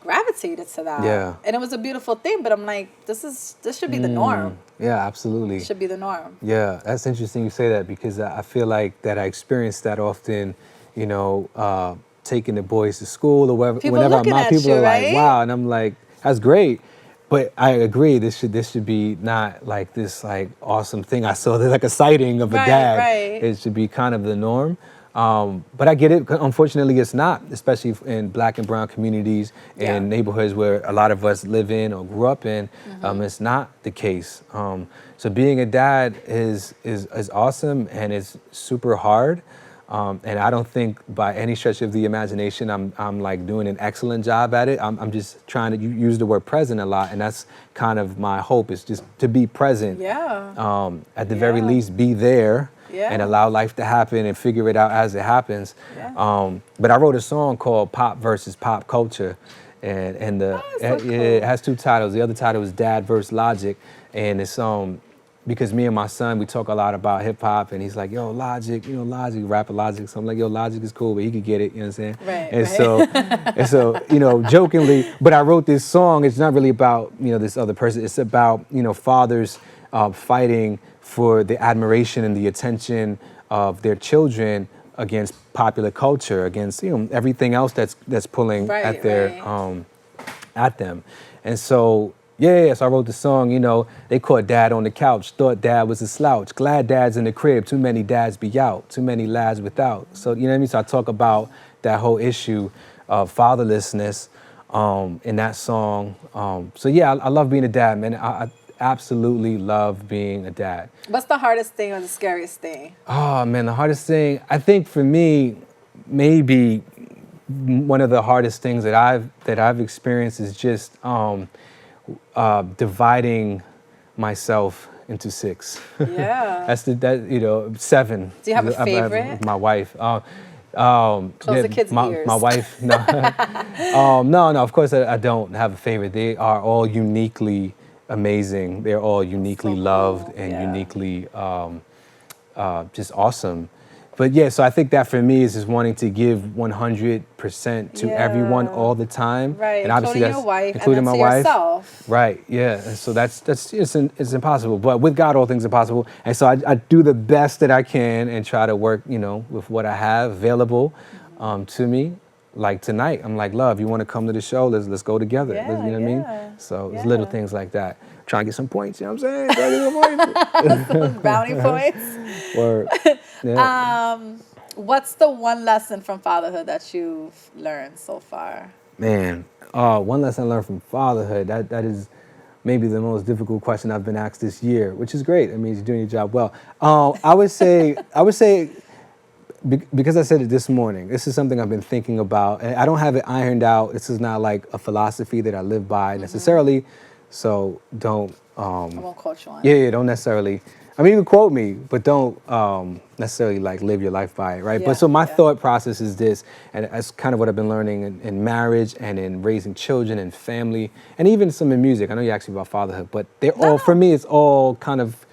gravitated to that. Yeah. And it was a beautiful thing, but I'm like, this should be the norm. Yeah, absolutely. It should be the norm. Yeah, that's interesting you say that, because I feel like that I experience that often, taking the boys to school or wherever, People whenever I'm looking out, at people you, are right? like, wow, and I'm like, that's great. But I agree, this should be not like this like awesome thing. I saw like a sighting of a dad. Right. It should be kind of the norm. But I get it. Unfortunately, it's not, especially in Black and brown communities and neighborhoods where a lot of us live in or grew up in. It's not the case. So being a dad is awesome, and it's super hard. And I don't think by any stretch of the imagination I'm like doing an excellent job at it. I'm just trying to use the word present a lot, and that's kind of my hope, is just to be present. Yeah. At the very least, be there. Yeah. And allow life to happen and figure it out as it happens. Yeah. But I wrote a song called Pop versus Pop Culture. And it has two titles. The other title is Dad versus Logic. And it's because me and my son, we talk a lot about hip hop, and he's like, yo, Logic, Logic, rapper Logic. So I'm like, yo, Logic is cool, but he could get it, you know what I'm saying? Right. So, jokingly, but I wrote this song. It's not really about, this other person. It's about, fathers fighting for the admiration and the attention of their children against popular culture, against everything else that's pulling at them. And so so I wrote the song. They caught dad on the couch, thought dad was a slouch, glad dad's in the crib, too many dads be out, too many lads without. So you know what I mean? So I talk about that whole issue of fatherlessness in that song. I love being a dad, man. I absolutely love being a dad. What's the hardest thing or the scariest thing? Oh man, the hardest thing, I think for me, maybe one of the hardest things that I've experienced is just dividing myself into 6. Yeah. That's 7. Do you have a favorite? My wife. Close the kids' ears. My wife. No. No. Of course, I don't have a favorite. They are all uniquely amazing. They're all uniquely loved and uniquely just awesome. But so I think that for me is just wanting to give 100% to everyone all the time. Right, and obviously including your wife, including and then my to wife. Yourself. Right, yeah. And so it's impossible. But with God, all things are possible. And so I do the best that I can and try to work, with what I have available to me. Like tonight, I'm like, love, you want to come to the show? Let's go together. You know what I mean? So it's little things like that. Trying to get some points, you know what I'm saying? Those brownie points. Word. Yeah. What's the one lesson from fatherhood that you've learned so far? Man, one lesson I learned from fatherhood, that is maybe the most difficult question I've been asked this year, which is great. It means you're doing your job well. I would say, because I said it this morning, this is something I've been thinking about, and I don't have it ironed out. This is not like a philosophy that I live by necessarily, so don't... I won't quote you on Yeah, don't necessarily... I mean, you can quote me, but don't necessarily like live your life by it, right? But so my thought process is this, and that's kind of what I've been learning in marriage and in raising children and family, and even some in music. I know you asked me about fatherhood, but for me, it's all kind of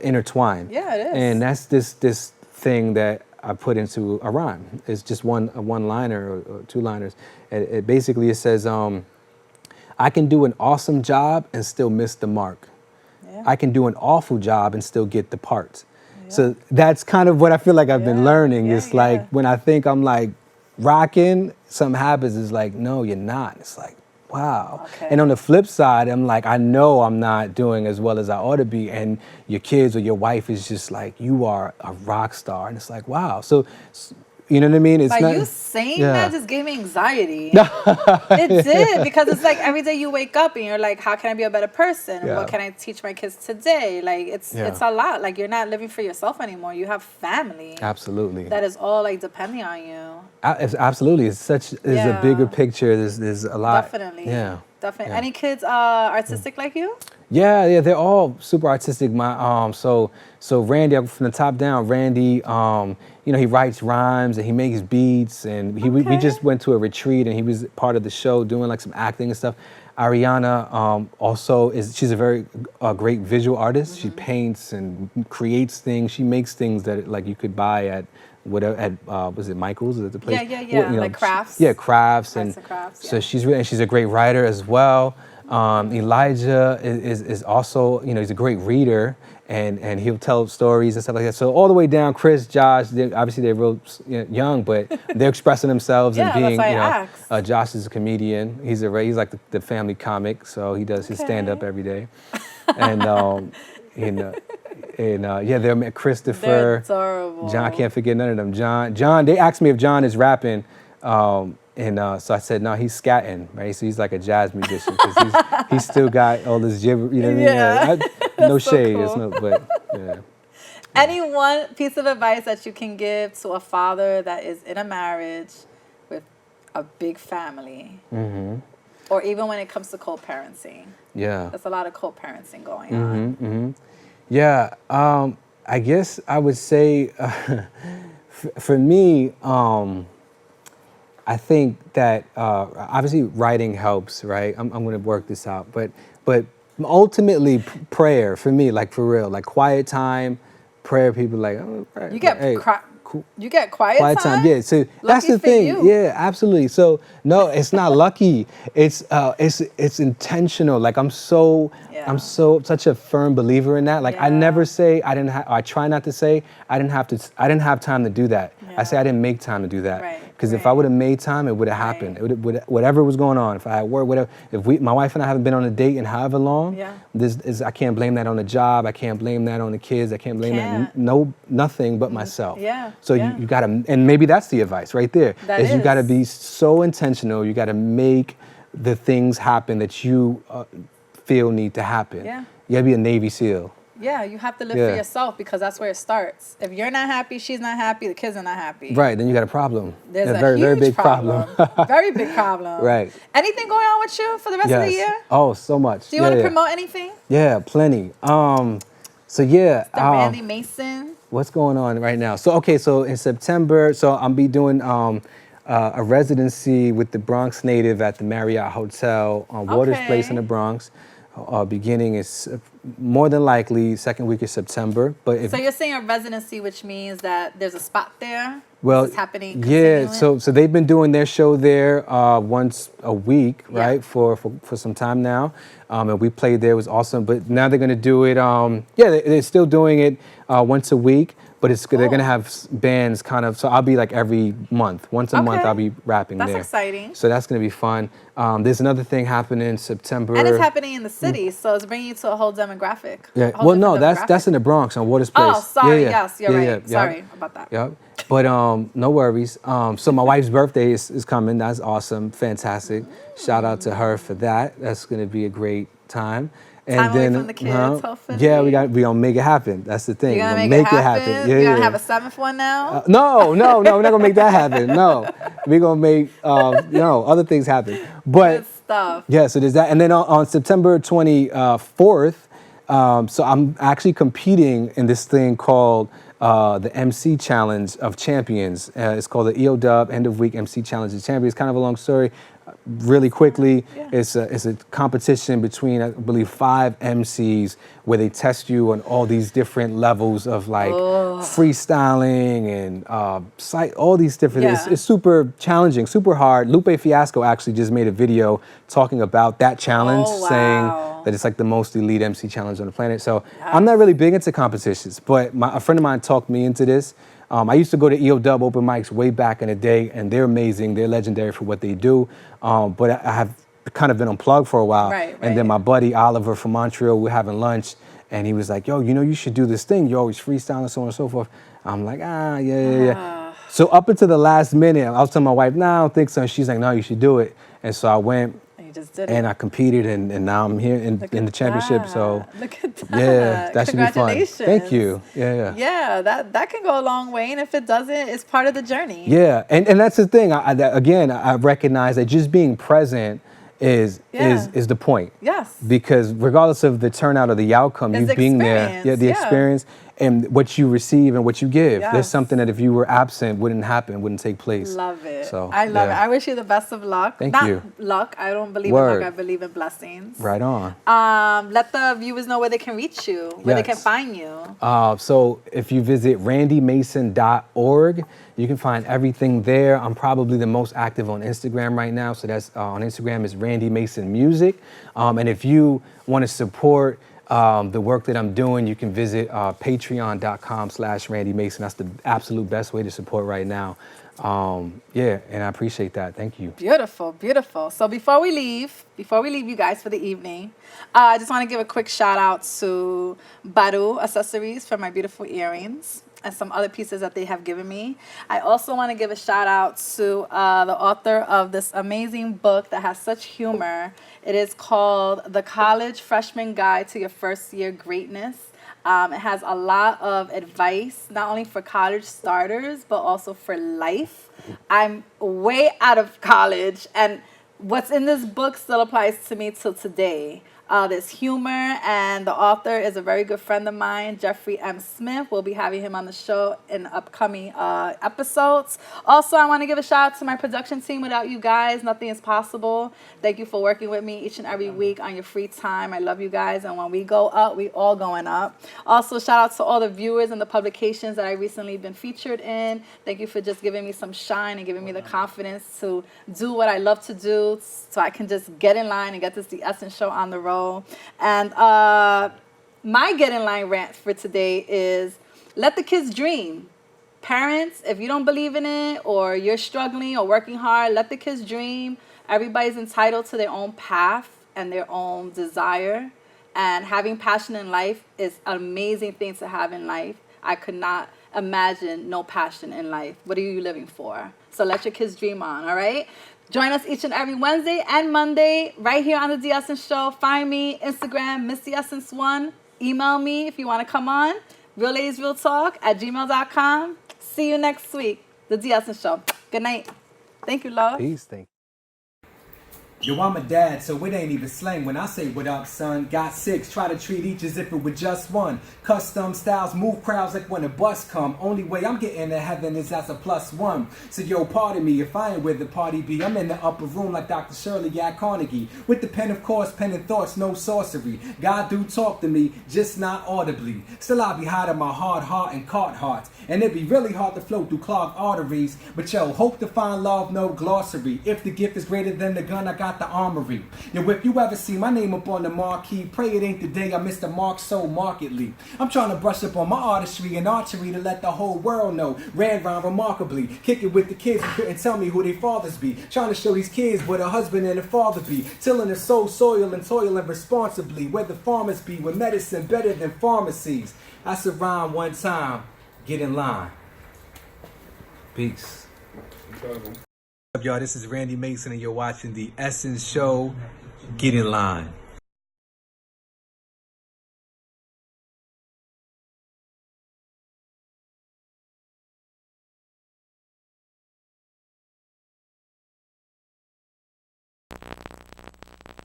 intertwined. Yeah, it is. And that's this thing that I put into a rhyme. It's just a one-liner or two-liners. It basically says, I can do an awesome job and still miss the mark. I can do an awful job and still get the parts. So that's kind of what I feel like I've been learning. It's like when I think I'm like rocking, something happens. It's like, no, you're not. It's like, wow. Okay. And on the flip side, I'm like, I know I'm not doing as well as I ought to be. And your kids or your wife is just like, you are a rock star. And it's like, wow. So, you know what I mean? It's like not, you saying that just gave me anxiety. It did, because it's like every day you wake up and you're like, how can I be a better person? And what can I teach my kids today? Like it's a lot. Like you're not living for yourself anymore. You have family. Absolutely. That is all like depending on you. Absolutely. It's a bigger picture. There's a lot. Definitely. Yeah. Definitely. Yeah. Any kids artistic like you? Yeah, they're all super artistic. My so Randy, from the top down, Randy, he writes rhymes and he makes beats, and we just went to a retreat and he was part of the show doing like some acting and stuff. Ariana also she's a very great visual artist. She paints and creates things. She makes things that like you could buy at whatever at was it Michael's? Is it the place? Yeah. Like crafts. Crafts Arts and crafts, so yeah. she's a great writer as well. Elijah is also, he's a great reader, and he'll tell stories and stuff like that. So all the way down, Chris, Josh, obviously they're real young, but they're expressing themselves and being, Josh is a comedian. He's like the family comic, so he does his stand-up every day. And, they're met Christopher. They're adorable. John, I can't forget none of them. John, they asked me if John is rapping. So I said, no, he's scatting, right? So he's like a jazz musician because he's still got all this gibber, you know what I mean? No so shade, cool. but yeah. Any one piece of advice that you can give to a father that is in a marriage with a big family, or even when it comes to co-parenting? Yeah. There's a lot of co-parenting going on. Yeah, I guess I would say, for me, I think that obviously writing helps, right? I'm going to work this out, but ultimately prayer for me, like for real, like quiet time, prayer. People like, oh, prayer. You get you get quiet time. Yeah. So that's the thing. Yeah, absolutely. So no, it's not lucky. It's intentional. Like I'm such a firm believer in that. Like I never say I try not to say I didn't have time to do that. I say I didn't make time to do that. Because if I would have made time, it would have happened. It would whatever was going on. If I had work, whatever. If my wife and I haven't been on a date in however long, I can't blame that on the job. I can't blame that on the kids. I can't blame that. Nothing but myself. So you gotta, and maybe that's the advice right there. You gotta be so intentional. You gotta make the things happen that you feel need to happen. You gotta be a Navy SEAL. Yeah, you have to live for yourself because that's where it starts. If you're not happy, she's not happy, the kids are not happy. Right, then you got a problem. There's a very, huge very big problem. Very big problem. Right. Anything going on with you for the rest of the year? Oh, so much. Do you want to promote anything? Yeah, plenty. Randy Mason. What's going on right now? So in September, I'll be doing a residency with the Bronx native at the Marriott Hotel on Waters Place in the Bronx. Beginning is more than likely second week of September. But so you're saying a residency, which means that there's a spot there? Well, it's happening. Yeah. So they've been doing their show there once a week, right? For some time now, and we played there. It was awesome. But now they're gonna do it. They're still doing it once a week. But they're going to have bands kind of, so I'll be like every month. Once a month, I'll be rapping there. That's exciting. So that's going to be fun. There's another thing happening in September. And it's happening in the city, so it's bringing you to a whole demographic. Yeah. Well, no, that's in the Bronx on Waters Place. Oh, sorry. Yeah. Yes, you're right. Sorry about that. Yep. But no worries. So my wife's birthday is coming. That's awesome. Fantastic. Shout out to her for that. That's going to be a great time. And time then, away from the kids, hopefully. Yeah, we gonna make it happen. That's the thing. You're gonna make it happen? Yeah, You're gonna have a seventh one now? No, we're not gonna make that happen. No, we're gonna make other things happen. But good stuff. Yeah, so there's that. And then on September 24th, so I'm actually competing in this thing called the MC Challenge of Champions. It's called the EO End of Week MC Challenge of Champions. It's kind of a long story. Really quickly, it's a competition between, I believe, 5 MCs where they test you on all these different levels of like freestyling and all these different. It's super challenging, super hard. Lupe Fiasco actually just made a video talking about that challenge, saying that it's like the most elite MC challenge on the planet. So I'm not really big into competitions, but a friend of mine talked me into this. I used to go to EO open mics way back in the day, and they're amazing. They're legendary for what they do. But I have kind of been unplugged for a while. Right. And then my buddy Oliver from Montreal, we're having lunch, and he was like, yo, you should do this thing. You're always freestyling, so on and so forth. I'm like, yeah. So up until the last minute, I was telling my wife, nah, I don't think so. And she's like, no, you should do it. And so I went. Just did and I competed, and now I'm here in the championship. So look at that. Yeah, that should be fun. Thank you. Yeah, that can go a long way, and if it doesn't, it's part of the journey. Yeah, and that's the thing. I recognize that just being present is the point. Yes. Because regardless of the turnout or the outcome, you being there, the experience. and what you receive and what you give. Yes. There's something that if you were absent wouldn't happen, wouldn't take place. Love it. So I love it. I wish you the best of luck. Thank Not you. luck. I don't believe Word. in luck. I believe in blessings. Right on. Let the viewers know where they can reach you, where they can Yes. find you. So if you visit randymason.org, you can find everything there. I'm probably the most active on Instagram right now. So that's on Instagram is Randy Mason Music. And if you want to support the work that I'm doing, you can visit patreon.com/Randy Mason. That's the absolute best way to support right now. Yeah, and I appreciate that. Thank you. Beautiful, beautiful. So before we leave you guys for the evening, I just want to give a quick shout out to Baru Accessories for my beautiful earrings and some other pieces that they have given me. I also want to give a shout out to the author of this amazing book that has such humor. It is called The College Freshman Guide to Your First Year Greatness. It has a lot of advice, not only for college starters, but also for life. I'm way out of college, and what's in this book still applies to me till today. There's humor, and the author is a very good friend of mine, Jeffrey M. Smith. We'll be having him on the show in upcoming episodes. Also, I want to give a shout out to my production team. Without you guys, nothing is possible. Thank you for working with me each and every week on your free time. I love you guys, and when we go up, we all going up. Also, shout out to all the viewers and the publications that I recently been featured in. Thank you for just giving me some shine and giving me the confidence to do what I love to do, so I can just get in line and get this The Essence Show on the road. And my Get in Line rant for today is let the kids dream. Parents, if you don't believe in it or you're struggling or working hard, let the kids dream. Everybody's entitled to their own path and their own desire. And having passion in life is an amazing thing to have in life. I could not imagine no passion in life. What are you living for? So let your kids dream on, all right? Join us each and every Wednesday and Monday right here on the The Essence Show. Find me, Instagram, MissTheEssence1. Email me if you want to come on. RealLadiesRealTalk@gmail.com. See you next week. The The Essence Show. Good night. Thank you, love. Peace. Thank you. Yo, I'm a dad, so it ain't even slang when I say what up, son. Got 6, try to treat each as if it were just one. Custom styles, move crowds like when a bus come. Only way I'm getting to heaven is as a +1. So yo, pardon me if I ain't where the party be. I'm in the upper room like Dr. Shirley at Carnegie. With the pen, of course, pen and thoughts, no sorcery. God do talk to me, just not audibly. Still I be hiding my hard heart and caught hearts. And it be really hard to flow through clogged arteries. But yo, hope to find love, no glossary. If the gift is greater than the gun, I got the armory. Yo, if you ever see my name up on the marquee, pray it ain't the day I missed the mark so markedly. I'm trying to brush up on my artistry and archery to let the whole world know. Ran round remarkably, kick it with the kids who couldn't tell me who their fathers be. Trying to show these kids what a husband and a father be. Tilling the soul, soil and toiling responsibly. Where the farmers be, with medicine better than pharmacies. That's a rhyme one time. Get in line. Peace. What's up, y'all? This is Randy Mason, and you're watching The Essence Show. Get in line.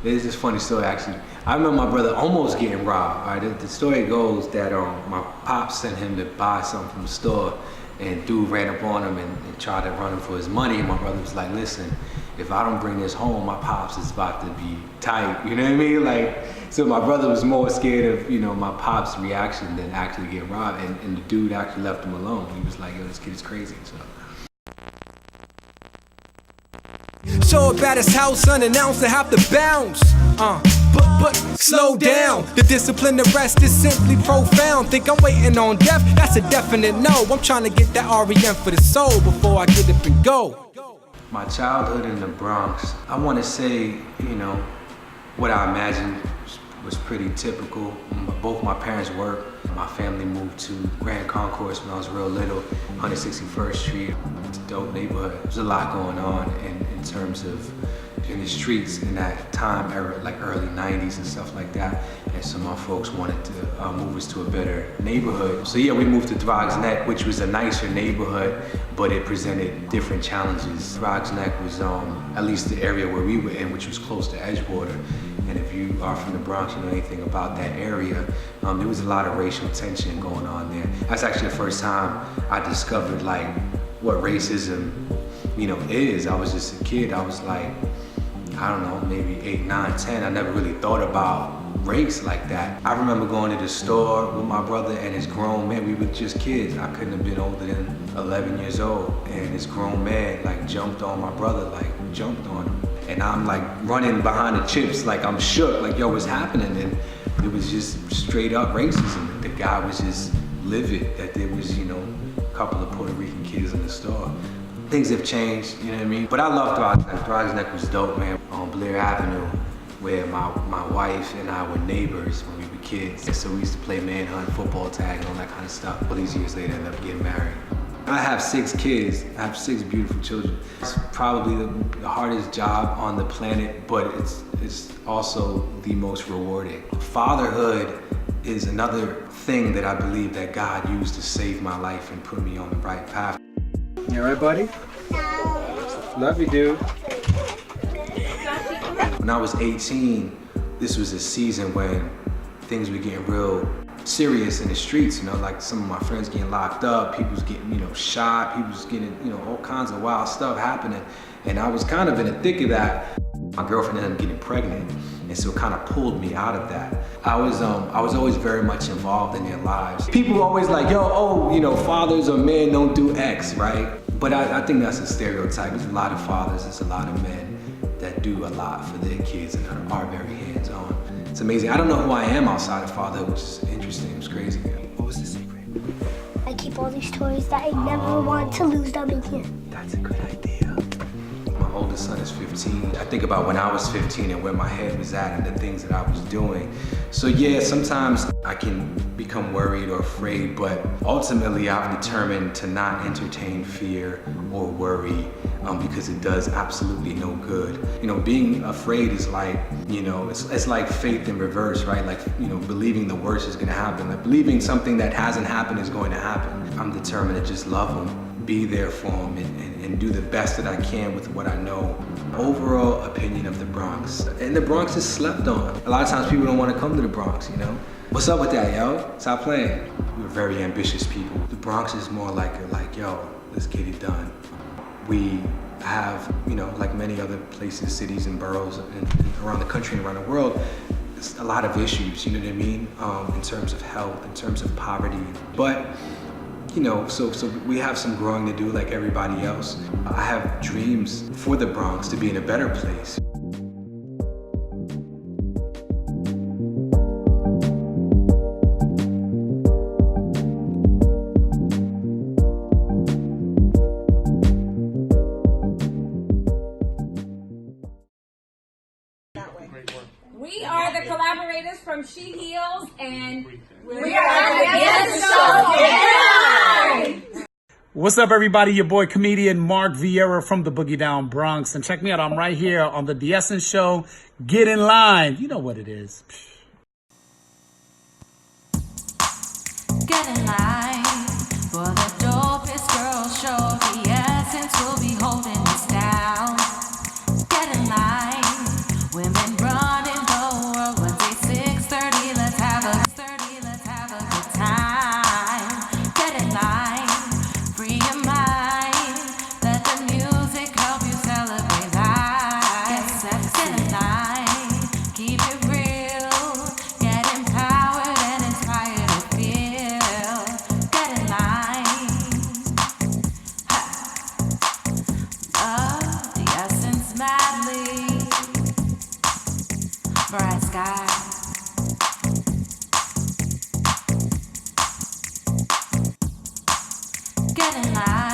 It's just a funny story, actually. I remember my brother almost getting robbed. All right, the story goes that my pops sent him to buy something from the store, and dude ran up on him and tried to run him for his money. And my brother was like, "Listen, if I don't bring this home, my pops is about to be tight." You know what I mean? Like, so my brother was more scared of, my pops' reaction than actually getting robbed. And the dude actually left him alone. He was like, "Yo, this kid is crazy." So. Show up at his house unannounced and have to bounce. But slow down. The discipline, the rest is simply profound. Think I'm waiting on death? That's a definite no. I'm trying to get that REM for the soul before I get up and go. My childhood in the Bronx, I want to say, what I imagined was pretty typical. Both my parents worked. My family moved to Grand Concourse when I was real little, 161st Street. It's a dope neighborhood. There's a lot going on in terms of in the streets in that time era, like early 90s and stuff like that. And so my folks wanted to move us to a better neighborhood. So yeah, we moved to Bronx Neck, which was a nicer neighborhood, but it presented different challenges. Bronx Neck was at least the area where we were in, which was close to Edgewater. And if you are from the Bronx, you know anything about that area, there was a lot of racial tension going on there. That's actually the first time I discovered like what racism, you know, is. I was just a kid. I was like, I don't know, maybe 8, 9, 10. I never really thought about race like that. I remember going to the store with my brother and his grown man. We were just kids. I couldn't have been older than 11 years old. And this grown man like jumped on my brother, like jumped on him. And I'm like running behind the chips, like I'm shook, like yo, what's happening? And it was just straight up racism. The guy was just livid that there was, you know, a couple of Puerto Rican kids in the store. Things have changed, you know what I mean? But I love Throgs Neck. Throgs Neck was dope, man. On Blair Avenue, where my wife and I were neighbors when we were kids. And so we used to play manhunt, football tag, and all that kind of stuff. All these years later, ended up getting married. I have 6 kids. I have 6 beautiful children. It's probably the hardest job on the planet, but it's also the most rewarding. Fatherhood is another thing that I believe that God used to save my life and put me on the right path. You all right, buddy? No. Love you, dude. When I was 18, this was a season when things were getting real serious in the streets, you know, like some of my friends getting locked up, people was getting, you know, shot, people was getting, you know, all kinds of wild stuff happening. And I was kind of in the thick of that. My girlfriend ended up getting pregnant, and so it kind of pulled me out of that. I was always very much involved in their lives. People were always like, yo, oh, you know, fathers or men don't do X, right? But I think that's a stereotype. There's a lot of fathers, there's a lot of men that do a lot for their kids and are very hands-on. It's amazing. I don't know who I am outside of fatherhood, which is interesting. It's crazy. What was the secret? I keep all these toys that I never want to lose them again. That's a good idea. My oldest son is 15. I think about when I was 15 and where my head was at and the things that I was doing. So yeah, sometimes I can become worried or afraid, but ultimately I've determined to not entertain fear or worry because it does absolutely no good. You know, being afraid is like, you know, it's like faith in reverse, right? Like, you know, believing the worst is gonna happen, like believing something that hasn't happened is going to happen. I'm determined to just love them, be there for them, and do the best that I can with what I know. Overall opinion of the Bronx. And the Bronx is slept on. A lot of times people don't want to come to the Bronx, you know? What's up with that, yo? Stop playing. We're very ambitious people. The Bronx is more like, yo, let's get it done. We have, you know, like many other places, cities and boroughs and around the country and around the world, there's a lot of issues, you know what I mean? In terms of health, in terms of poverty. But, you know, so we have some growing to do like everybody else. I have dreams for the Bronx to be in a better place. We are the collaborators from She Heals, and we are at the show. GetInLine! What's up, everybody? Your boy, comedian Mark Vieira from the Boogie Down Bronx. And check me out. I'm right here on the Essence Show. Get in line. You know what it is. Get in line for the dopest girl show. The Essence will be holding us down. Get in line, women running the world. Wednesday 6:30, let's have a good time. Get in line, free your mind. Let the music help you celebrate life. Get in line, keep it real. Get empowered and inspired to feel. Get in line. Love the essence madly. Bright sky. Get in line.